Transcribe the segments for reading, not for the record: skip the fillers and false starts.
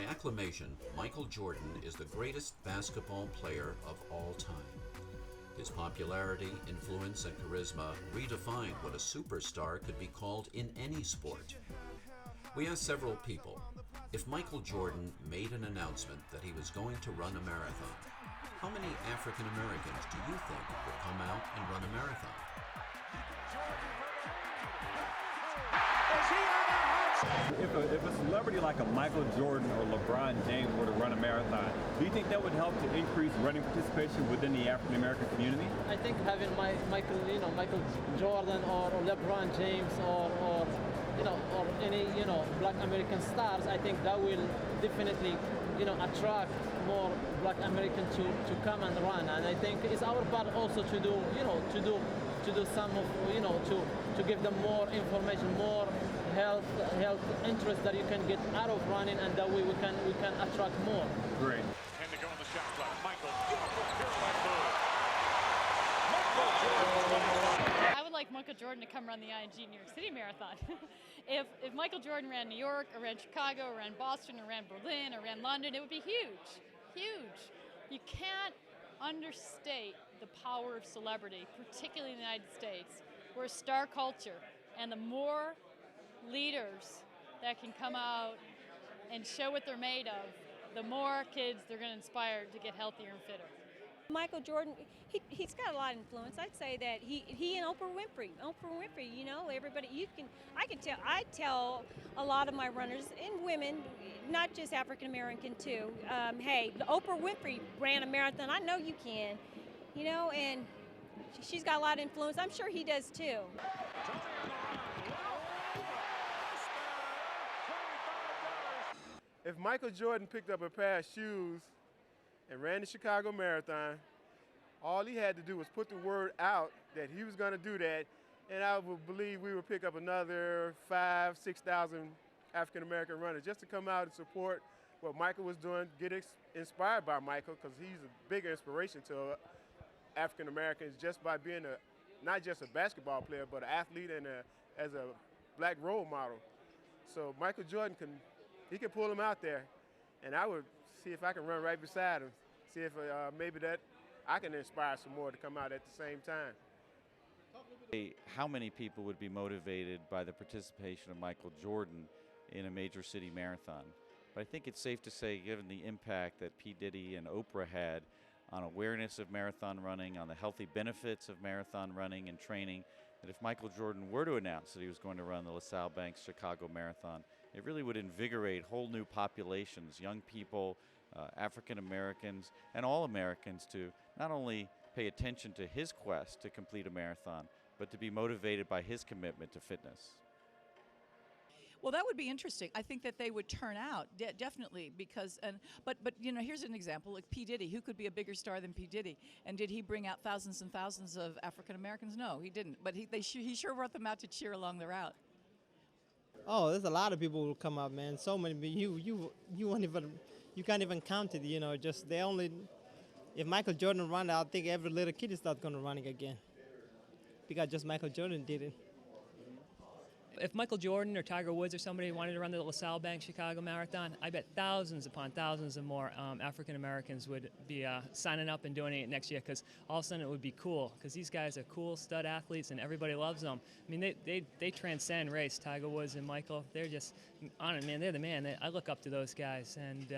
By acclamation, Michael Jordan is the greatest basketball player of all time. His popularity, influence, and charisma redefined what a superstar could be called in any sport. We asked several people, if Michael Jordan made an announcement that he was going to run a marathon, how many African Americans do you think would come out and run a marathon? If a celebrity like a Michael Jordan or LeBron James were to run a marathon, do you think that would help to increase running participation within the African American community? I think having Michael Jordan or LeBron James or any Black American stars, I think that will definitely attract more Black Americans to come and run. And I think it's our part also to do some of to give them more information, more health interest that you can get out of running, and that way we can attract more. Great. And to go on the shot clock, Michael. Michael. I would like Michael Jordan to come run the ING New York City Marathon. if Michael Jordan ran New York, or ran Chicago, or ran Boston, or ran Berlin, or ran London, it would be huge, huge. You can't understate the power of celebrity, particularly in the United States. We're a star culture, and the more leaders that can come out and show what they're made of, the more kids they're going to inspire to get healthier and fitter. Michael Jordan, he's got a lot of influence. I'd say that he and Oprah Winfrey, everybody, I tell a lot of my runners, and women, not just African American too, hey, Oprah Winfrey ran a marathon, I know you can, and she's got a lot of influence. I'm sure he does too. If Michael Jordan picked up a pair of shoes and ran the Chicago Marathon, all he had to do was put the word out that he was going to do that, and I would believe we would pick up another 5,000 to 6,000 African American runners just to come out and support what Michael was doing, get inspired by Michael, because he's a big inspiration to African Americans just by being not just a basketball player, but an athlete and as a black role model. So Michael Jordan can pull him out there, and I would see if I can run right beside him, see if maybe that I can inspire some more to come out at the same time. How many people would be motivated by the participation of Michael Jordan in a major city marathon? But I think it's safe to say, given the impact that P. Diddy and Oprah had on awareness of marathon running, on the healthy benefits of marathon running and training, that if Michael Jordan were to announce that he was going to run the LaSalle Banks Chicago Marathon, it really would invigorate whole new populations, young people, African Americans, and all Americans to not only pay attention to his quest to complete a marathon, but to be motivated by his commitment to fitness. Well, that would be interesting. I think that they would turn out, definitely, because, but here's an example, like P. Diddy. Who could be a bigger star than P. Diddy? And did he bring out thousands and thousands of African Americans? No, he didn't. But he sure brought them out to cheer along the route. Oh, there's a lot of people who come out, man. So many. You can't even count it. Just if Michael Jordan ran, I think every little kid is not going to running again, because just Michael Jordan did it. If Michael Jordan or Tiger Woods or somebody wanted to run the LaSalle Banks Chicago Marathon, I bet thousands upon thousands of more African Americans would be signing up and doing it next year, because all of a sudden it would be cool, because these guys are cool stud athletes and everybody loves them. I mean, they transcend race. Tiger Woods and Michael, they're just on it, man. They're the man. I look up to those guys, and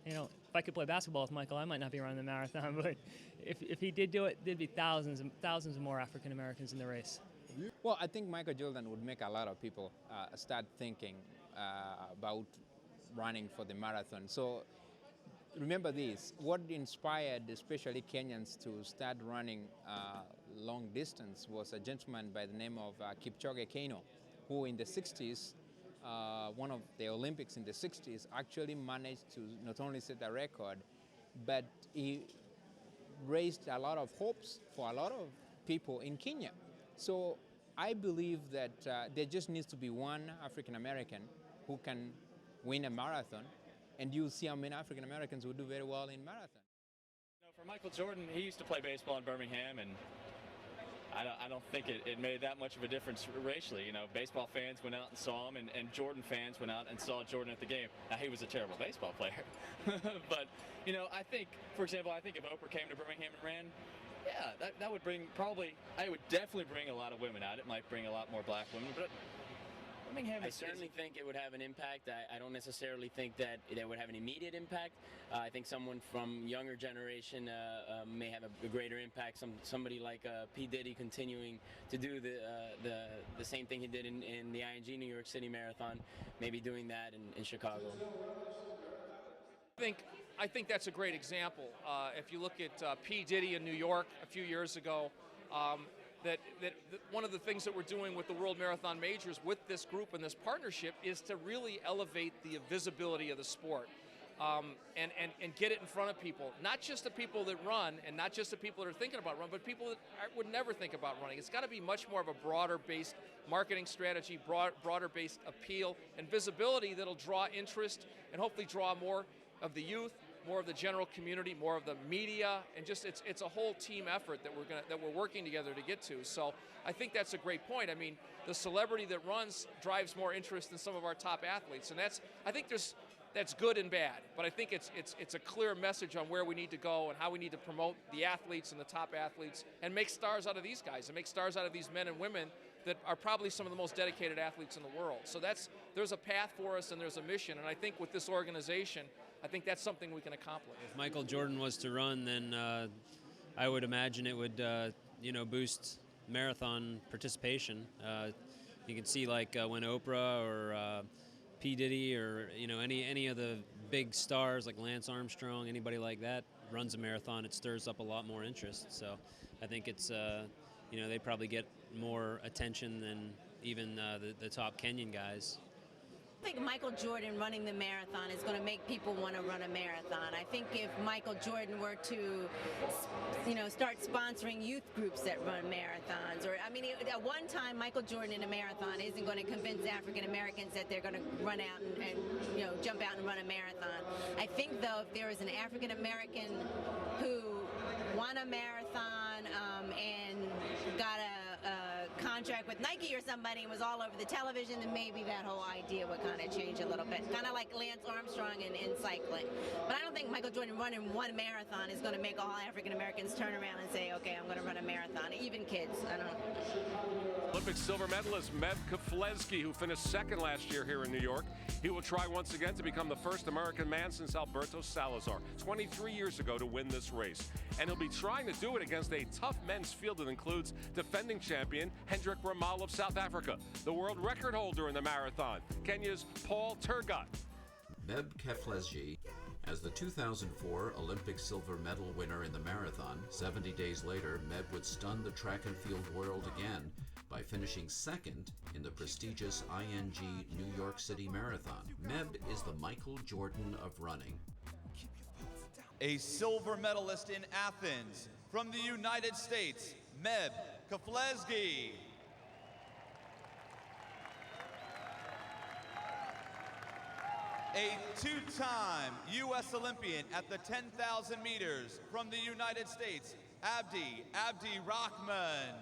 if I could play basketball with Michael, I might not be running the marathon, but if he did do it, there'd be thousands and thousands of more African Americans in the race. Well, I think Michael Jordan would make a lot of people start thinking about running for the marathon. So remember this, what inspired especially Kenyans to start running long distance was a gentleman by the name of Kipchoge Keino, who in the 60s, one of the Olympics in the 60s, actually managed to not only set a record, but he raised a lot of hopes for a lot of people in Kenya. So I believe that there just needs to be one African American who can win a marathon, and you'll see how many African Americans will do very well in marathon. For Michael Jordan, he used to play baseball in Birmingham, and I don't think it made that much of a difference racially. You know, baseball fans went out and saw him, and Jordan fans went out and saw Jordan at the game. Now, he was a terrible baseball player. But, you know, I think, for example, I think if Oprah came to Birmingham and ran, yeah, that would bring I would definitely bring a lot of women out. It might bring a lot more black women, but Birmingham I certainly think it would have an impact. I don't necessarily think that it would have an immediate impact. I think someone from younger generation may have a greater impact. Somebody like P. Diddy continuing to do the same thing he did in the ING New York City Marathon, maybe doing that in Chicago. I think that's a great example. If you look at P. Diddy in New York a few years ago, that one of the things that we're doing with the World Marathon Majors with this group and this partnership is to really elevate the visibility of the sport and get it in front of people, not just the people that run and not just the people that are thinking about running, but people that would never think about running. It's got to be much more of a broader-based marketing strategy, broader-based appeal and visibility that'll draw interest and hopefully draw more of the youth, more of the general community, more of the media, and just it's a whole team effort that we're working together to get to. So I think that's a great point. I mean, the celebrity that runs drives more interest than some of our top athletes, and that's good and bad. But I think it's a clear message on where we need to go and how we need to promote the athletes and the top athletes and make stars out of these guys and make stars out of these men and women that are probably some of the most dedicated athletes in the world. So there's a path for us and there's a mission, and I think with this organization, I think that's something we can accomplish. If Michael Jordan was to run, then I would imagine it would, boost marathon participation. You can see like when Oprah or P. Diddy or any of the big stars like Lance Armstrong, anybody like that runs a marathon, it stirs up a lot more interest. So I think it's they probably get more attention than even the top Kenyan guys. I think Michael Jordan running the marathon is going to make people want to run a marathon. I think if Michael Jordan were to, start sponsoring youth groups that run marathons, at one time Michael Jordan in a marathon isn't going to convince African Americans that they're going to run out and jump out and run a marathon. I think though, if there is an African American who won a marathon and got a contract with Nike or somebody and was all over the television, then maybe that whole idea would kind of change a little bit. Kind of like Lance Armstrong in cycling. But I don't think Michael Jordan running one marathon is going to make all African Americans turn around and say, okay, I'm going to run a marathon. Even kids, I don't know. Olympic silver medalist Meb Keflezghi, who finished second last year here in New York. He will try once again to become the first American man since Alberto Salazar 23 years ago to win this race. And he'll be trying to do it against a tough men's field that includes defending champion Hendrik Ramal of South Africa, the world record holder in the marathon, Kenya's Paul Tergat. Meb Keflezghi, as the 2004 Olympic silver medal winner in the marathon, 70 days later, Meb would stun the track and field world again by finishing second in the prestigious ING New York City Marathon. Meb is the Michael Jordan of running. A silver medalist in Athens from the United States, Meb Keflezghi. A two-time U.S. Olympian at the 10,000 meters from the United States, Abdi Rahman.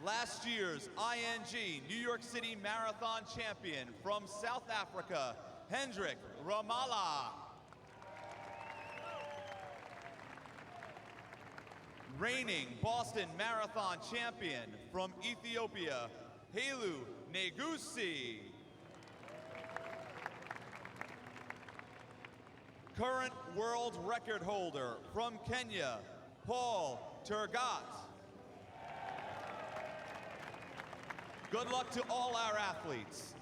Last year's ING New York City Marathon champion from South Africa, Hendrik Ramal. Reigning Boston Marathon champion from Ethiopia, Haile Negusi. Current world record holder from Kenya, Paul Tergat. Good luck to all our athletes.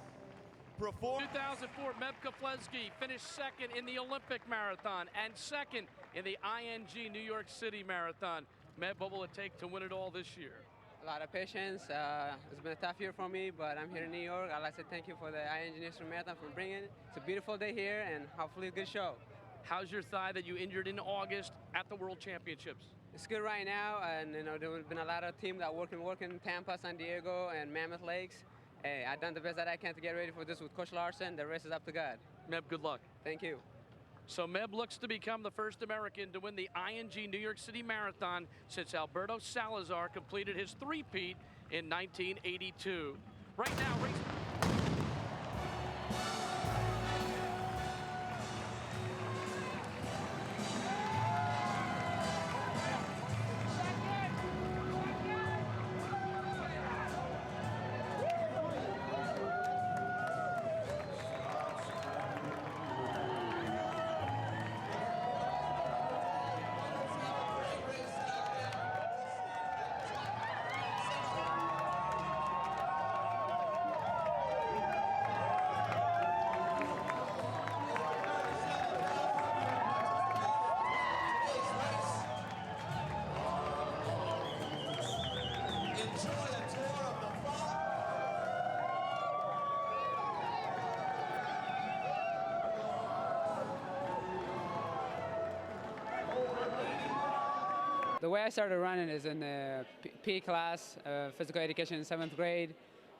2004, Meb Keflezghi finished second in the Olympic Marathon and second in the ING New York City Marathon. Meb, what will it take to win it all this year? A lot of patience. It's been a tough year for me, but I'm here in New York. I'd like to thank you for the ING New York City Marathon for bringing it. It's a beautiful day here, and hopefully a good show. How's your thigh that you injured in August at the World Championships? It's good right now, and there have been a lot of teams that working in Tampa, San Diego, and Mammoth Lakes. Hey, I've done the best that I can to get ready for this with Coach Larson. The rest is up to God. Meb, good luck. Thank you. So Meb looks to become the first American to win the ING New York City Marathon since Alberto Salazar completed his three-peat in 1982. Right now, race. The way I started running is in the P class, physical education in 7th grade.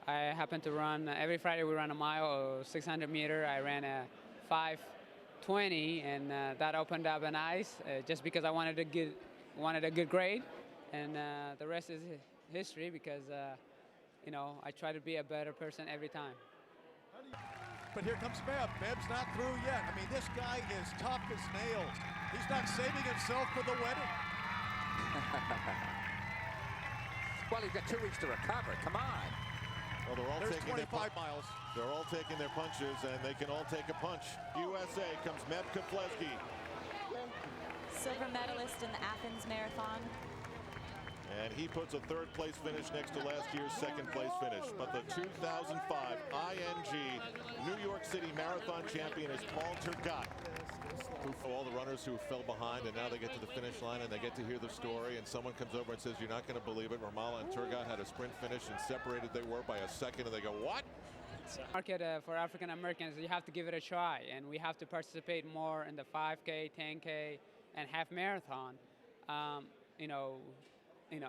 I happened to run, every Friday we run a mile or 600 meter. I ran a 5:20 and that opened up an eyes just because I wanted a good grade. And the rest is history because, you know, I try to be a better person every time. But here comes Meb. Meb's not through yet. I mean, this guy is tough as nails. He's not saving himself for the wedding. Well, he's got 2 weeks to recover. Come on. Well, they're all There's taking 25 miles. They're all taking their punches, and they can all take a punch. USA comes Meb Keflezghi. Silver medalist in the Athens Marathon. And he puts a 3rd place finish next to last year's 2nd place finish. But the 2005 ING New York City Marathon champion is Paul Turcotte. All the runners who fell behind, and now they get to the finish line and they get to hear the story, and someone comes over and says, you're not going to believe it, Ramallah and Turcotte had a sprint finish, and separated they were by a second, and they go, what? Market for African Americans, you have to give it a try, and we have to participate more in the 5K, 10K, and half marathon. You know,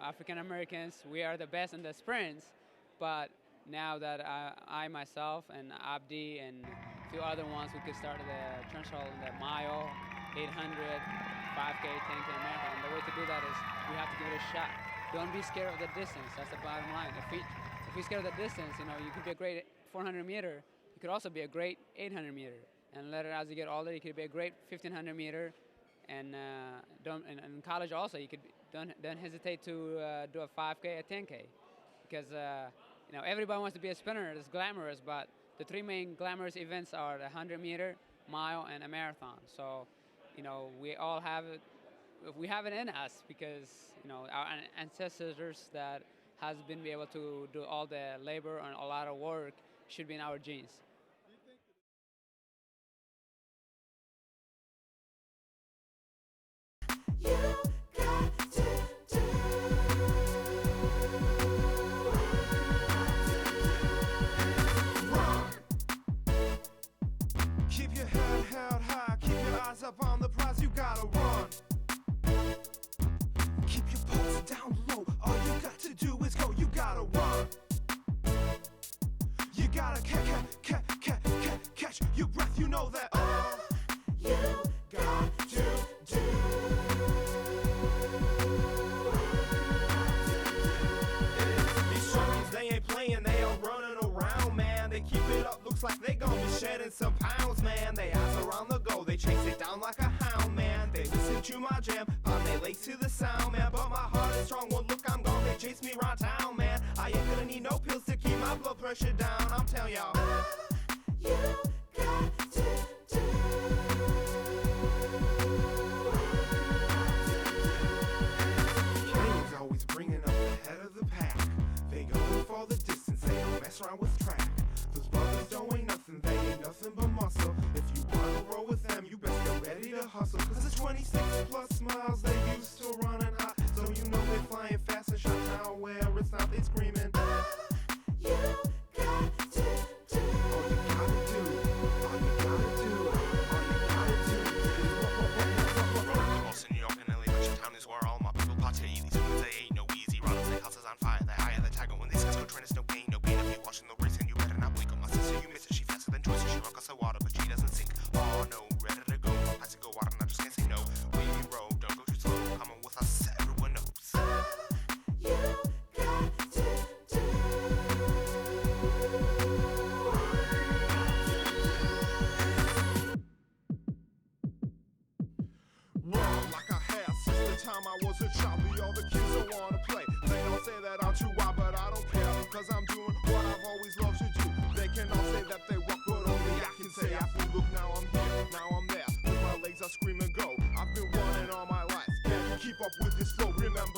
African Americans, we are the best in the sprints, but now that I myself and Abdi and a few other ones, we could start the threshold in the mile, 800, 5K, 10K marathon. The way to do that is we have to give it a shot. Don't be scared of the distance. That's the bottom line. If we're scared of the distance, you know, you could be a great 400 meter. You could also be a great 800 meter. And later, as you get older, you could be a great 1500 meter. And in college also, you could don't hesitate to do a 5K, a 10K, because you know, everybody wants to be a sprinter. It's glamorous, but the 3 main glamorous events are the 100 meter, mile, and a marathon. So, you know, we all have it. We have it in us because, you know, our ancestors that has been able to do all the labor and a lot of work should be in our genes. Keep your head held high, keep your eyes up on the prize, you gotta run. Keep your pulse down low, all you got to do is go, you gotta run. You gotta catch your breath, you know that all you got to do. These shorties, they ain't playing, they are running around, man. They keep it up, looks like they gon' be shedding some pounds, man. They eyes around the goal, they chase it down like a hound, man. They listen to my jam, they lace to the sound, man. But my heart is strong, well look, I'm gone, they chase me around town, man. I ain't gonna need no pills to keep my blood pressure down, I'm telling y'all. You got to do. Kings always bringing up the head of the pack. They go for the distance, they don't mess around with track. Those brothers don't ain't nothing, they ain't nothing but muscle. If you wanna roll with them, you best get ready to hustle. Cause it's 26 plus miles they used to running hot. So you know they flying fast and shut down where it's not, they screaming. You got to do. All you gotta do. All you gotta do. All you gotta do. Rolling in New York and LA, but your town is where all my people party. These women, they ain't no easy runners, their houses on fire. They hire the tagger when they says go train, it's no pain, no pain. If you're watching the race and you better not blink on my sister, you miss it. She faster than Joyce, she rock us the water, but she doesn't sink. Oh no, ready to go. choppy, all the kids don't wanna play. They don't say that I'm too wild, but I don't care, cause I'm doing what I've always loved to do. They can all say that they walk, but only I can say I feel. Look, now I'm here, now I'm there. With my legs I scream and go. I've been running all my life. Can you keep up with this flow? Remember